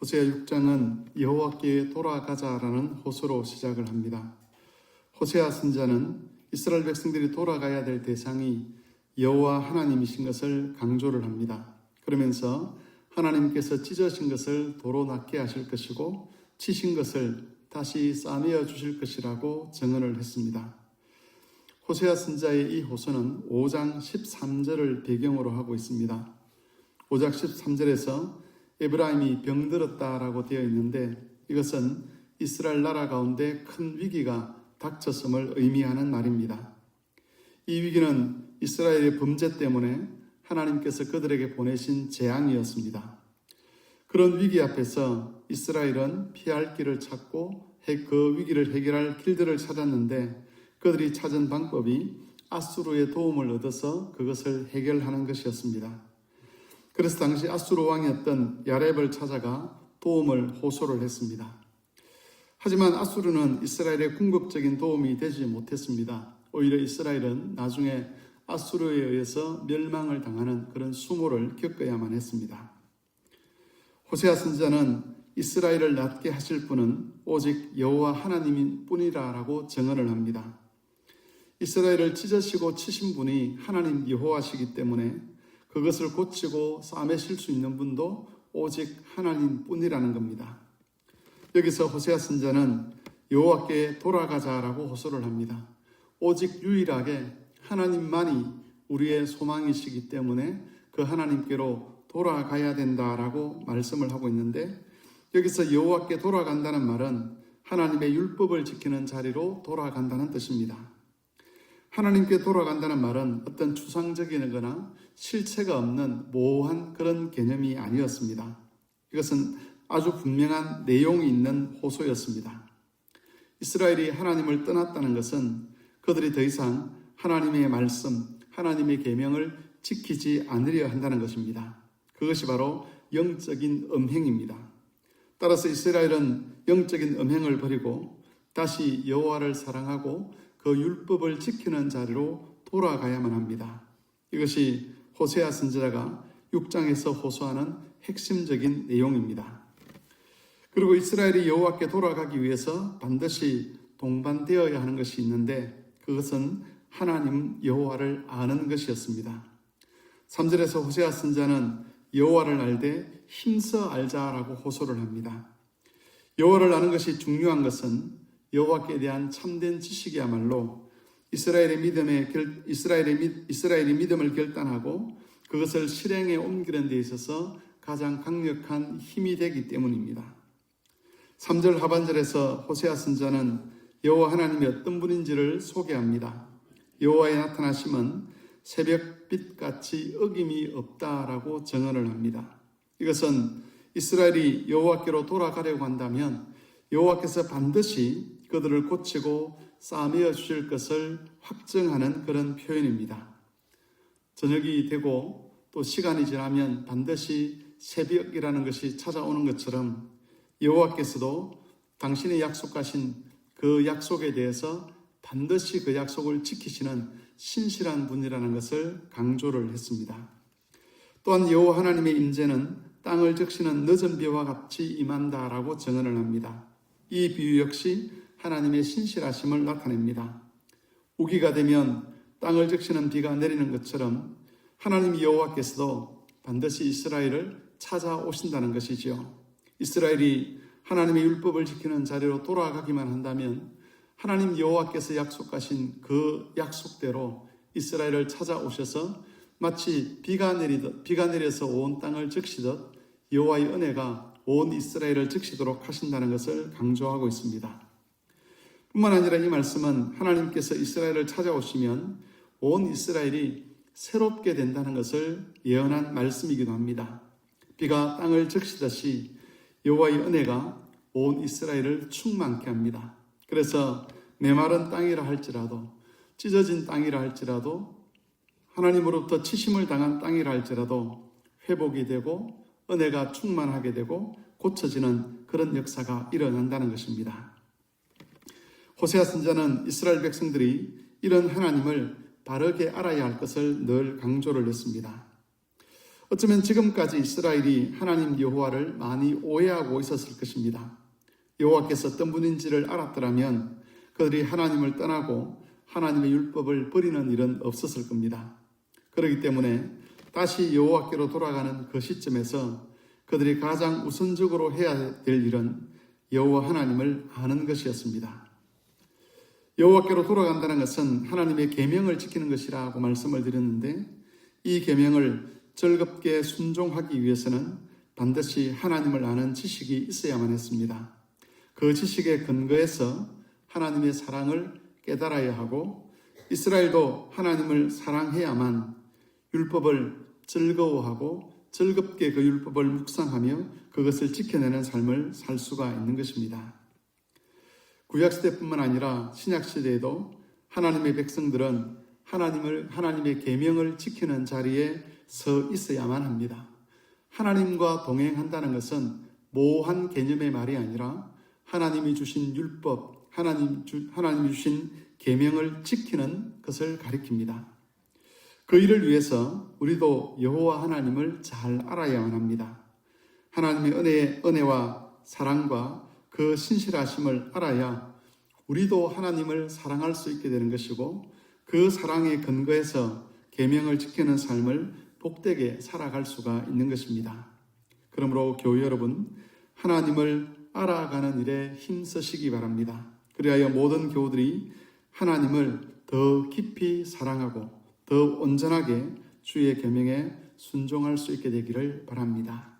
호세아 6장은 여호와께 돌아가자라는 호소로 시작을 합니다. 호세아 선지자는 이스라엘 백성들이 돌아가야 될 대상이 여호와 하나님이신 것을 강조를 합니다. 그러면서 하나님께서 찢으신 것을 도로 낫게 하실 것이고 치신 것을 다시 싸매어 주실 것이라고 증언을 했습니다. 호세아 선지자의 이 호소는 5장 13절을 배경으로 하고 있습니다. 5장 13절에서 에브라임이 병들었다라고 되어 있는데 이것은 이스라엘 나라 가운데 큰 위기가 닥쳤음을 의미하는 말입니다. 이 위기는 이스라엘의 범죄 때문에 하나님께서 그들에게 보내신 재앙이었습니다. 그런 위기 앞에서 이스라엘은 피할 길을 찾고 그 위기를 해결할 길들을 찾았는데 그들이 찾은 방법이 아수르의 도움을 얻어서 그것을 해결하는 것이었습니다. 그래서 당시 아수르 왕이었던 야렙을 찾아가 도움을 호소를 했습니다. 하지만 아수르는 이스라엘의 궁극적인 도움이 되지 못했습니다. 오히려 이스라엘은 나중에 아수르에 의해서 멸망을 당하는 그런 수모를 겪어야만 했습니다. 호세아 선지자는 이스라엘을 낫게 하실 분은 오직 여호와 하나님인 뿐이라고 증언을 합니다. 이스라엘을 찢으시고 치신 분이 하나님 여호와시기 때문에 그것을 고치고 싸매실 수 있는 분도 오직 하나님 뿐이라는 겁니다. 여기서 호세아 선지자는 여호와께 돌아가자라고 호소를 합니다. 오직 유일하게 하나님만이 우리의 소망이시기 때문에 그 하나님께로 돌아가야 된다라고 말씀을 하고 있는데 여기서 여호와께 돌아간다는 말은 하나님의 율법을 지키는 자리로 돌아간다는 뜻입니다. 하나님께 돌아간다는 말은 어떤 추상적이거나 실체가 없는 모호한 그런 개념이 아니었습니다. 이것은 아주 분명한 내용이 있는 호소였습니다. 이스라엘이 하나님을 떠났다는 것은 그들이 더 이상 하나님의 말씀, 하나님의 계명을 지키지 않으려 한다는 것입니다. 그것이 바로 영적인 음행입니다. 따라서 이스라엘은 영적인 음행을 버리고 다시 여호와를 사랑하고 그 율법을 지키는 자리로 돌아가야만 합니다. 이것이 호세아 선지자가 6장에서 호소하는 핵심적인 내용입니다. 그리고 이스라엘이 여호와께 돌아가기 위해서 반드시 동반되어야 하는 것이 있는데 그것은 하나님 여호와를 아는 것이었습니다. 3절에서 호세아 선지자는 여호와를 알되 힘써 알자라고 호소를 합니다. 여호와를 아는 것이 중요한 것은 여호와께 대한 참된 지식이야말로 이스라엘이 믿음을 결단하고 그것을 실행에 옮기는 데 있어서 가장 강력한 힘이 되기 때문입니다. 3절 하반절에서 호세아 선지자는 여호와 하나님이 어떤 분인지를 소개합니다. 여호와의 나타나심은 새벽빛같이 어김이 없다라고 증언을 합니다. 이것은 이스라엘이 여호와께로 돌아가려고 한다면 여호와께서 반드시 그들을 고치고 싸매어 주실 것을 확증하는 그런 표현입니다. 저녁이 되고 또 시간이 지나면 반드시 새벽이라는 것이 찾아오는 것처럼 여호와께서도 당신의 약속하신 그 약속에 대해서 반드시 그 약속을 지키시는 신실한 분이라는 것을 강조를 했습니다. 또한 여호와 하나님의 임재는 땅을 적시는 늦은 비와 같이 임한다라고 증언을 합니다. 이 비유 역시 하나님의 신실하심을 나타냅니다. 우기가 되면 땅을 적시는 비가 내리는 것처럼 하나님 여호와께서도 반드시 이스라엘을 찾아오신다는 것이지요. 이스라엘이 하나님의 율법을 지키는 자리로 돌아가기만 한다면 하나님 여호와께서 약속하신 그 약속대로 이스라엘을 찾아오셔서 마치 비가 내려서 온 땅을 적시듯 여호와의 은혜가 온 이스라엘을 적시도록 하신다는 것을 강조하고 있습니다. 뿐만 아니라 이 말씀은 하나님께서 이스라엘을 찾아오시면 온 이스라엘이 새롭게 된다는 것을 예언한 말씀이기도 합니다. 비가 땅을 적시듯이 여호와의 은혜가 온 이스라엘을 충만케 합니다. 그래서 메마른 땅이라 할지라도 찢어진 땅이라 할지라도 하나님으로부터 치심을 당한 땅이라 할지라도 회복이 되고 은혜가 충만하게 되고 고쳐지는 그런 역사가 일어난다는 것입니다. 호세아 선지자는 이스라엘 백성들이 이런 하나님을 바르게 알아야 할 것을 늘 강조를 했습니다. 어쩌면 지금까지 이스라엘이 하나님 여호와를 많이 오해하고 있었을 것입니다. 여호와께서 어떤 분인지를 알았더라면 그들이 하나님을 떠나고 하나님의 율법을 버리는 일은 없었을 겁니다. 그렇기 때문에 다시 여호와께로 돌아가는 그 시점에서 그들이 가장 우선적으로 해야 될 일은 여호와 하나님을 아는 것이었습니다. 여호와께로 돌아간다는 것은 하나님의 계명을 지키는 것이라고 말씀을 드렸는데, 이 계명을 즐겁게 순종하기 위해서는 반드시 하나님을 아는 지식이 있어야만 했습니다. 그 지식의 근거에서 하나님의 사랑을 깨달아야 하고, 이스라엘도 하나님을 사랑해야만 율법을 즐거워하고 즐겁게 그 율법을 묵상하며 그것을 지켜내는 삶을 살 수가 있는 것입니다. 구약시대뿐만 아니라 신약시대에도 하나님의 백성들은 하나님의 계명을 지키는 자리에 서 있어야만 합니다. 하나님과 동행한다는 것은 모호한 개념의 말이 아니라 하나님이 주신 율법, 하나님이 주신 계명을 지키는 것을 가리킵니다. 그 일을 위해서 우리도 여호와 하나님을 잘 알아야만 합니다. 하나님의 은혜와 사랑과 그 신실하심을 알아야 우리도 하나님을 사랑할 수 있게 되는 것이고, 그 사랑의 근거에서 계명을 지키는 삶을 복되게 살아갈 수가 있는 것입니다. 그러므로 교회 여러분, 하나님을 알아가는 일에 힘쓰시기 바랍니다. 그리하여 모든 교우들이 하나님을 더 깊이 사랑하고 더 온전하게 주의 계명에 순종할 수 있게 되기를 바랍니다.